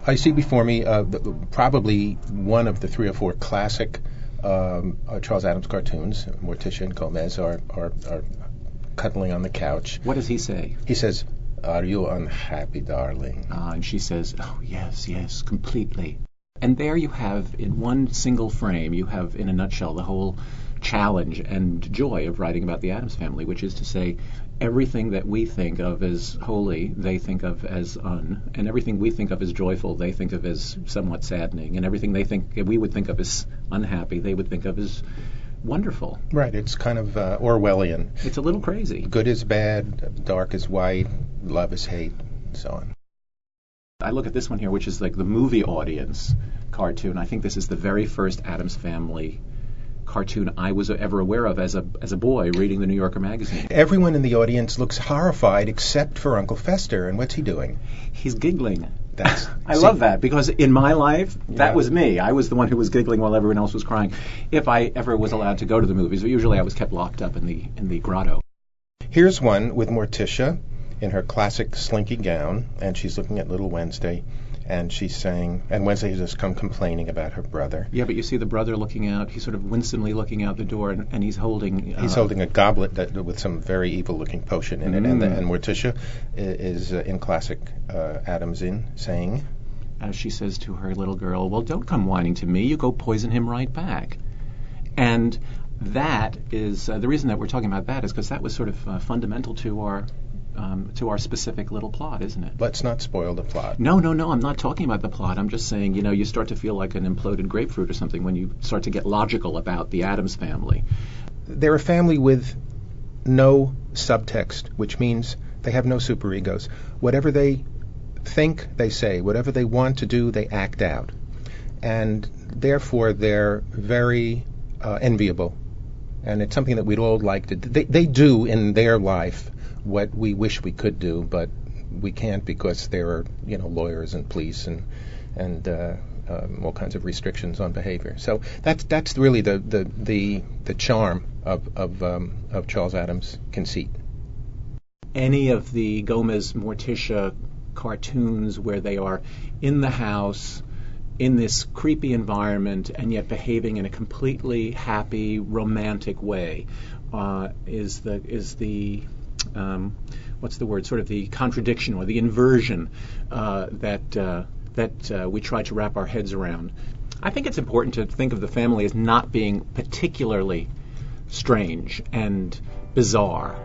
I see before me probably one of the 3 or 4 classic Charles Addams cartoons. Morticia and Gomez are cuddling on the couch. What does he say? He says, "Are you unhappy, darling?" And she says, "Oh, yes, completely." And there you have, in one single frame, you have, in a nutshell, the whole challenge and joy of writing about the Addams Family, which is to say, everything that we think of as holy, they think of as and everything we think of as joyful, they think of as somewhat saddening, and everything we would think of as unhappy, they would think of as wonderful. Right, it's kind of Orwellian. It's a little crazy. Good is bad, dark is white, love is hate, and so on. I look at this one here, which is like the movie audience cartoon. I think this is the very first Addams Family cartoon I was ever aware of as a boy reading the New Yorker magazine. Everyone in the audience looks horrified except for Uncle Fester. And what's he doing? He's giggling. I love that, because in my life, that was me. I was the one who was giggling while everyone else was crying. If I ever was allowed to go to the movies, usually I was kept locked up in the grotto. Here's one with Morticia in her classic slinky gown, and she's looking at little Wednesday, and she's saying, and Wednesday has just come complaining about her brother. Yeah, but you see the brother looking out, he's sort of winsomely looking out the door, and he's holding... He's holding a goblet with some very evil-looking potion in it, and Morticia is in classic Addams saying... As she says to her little girl, "Well, don't come whining to me, you go poison him right back." And that is, the reason that we're talking about that is because that was sort of fundamental to our specific little plot, isn't it? Let's not spoil the plot. No, I'm not talking about the plot. I'm just saying, you start to feel like an imploded grapefruit or something when you start to get logical about the Addams Family. They're a family with no subtext, which means they have no superegos. Whatever they think, they say. Whatever they want to do, they act out. And therefore, they're very enviable. And it's something that we'd all like to do. They do in their life what we wish we could do, but we can't because there are, lawyers and police and all kinds of restrictions on behavior. So that's really the charm of Charles Addams' conceit. Any of the Gomez Morticia cartoons where they are in the house in this creepy environment and yet behaving in a completely happy, romantic way is the what's the word? Sort of the contradiction or the inversion that we try to wrap our heads around. I think it's important to think of the family as not being particularly strange and bizarre.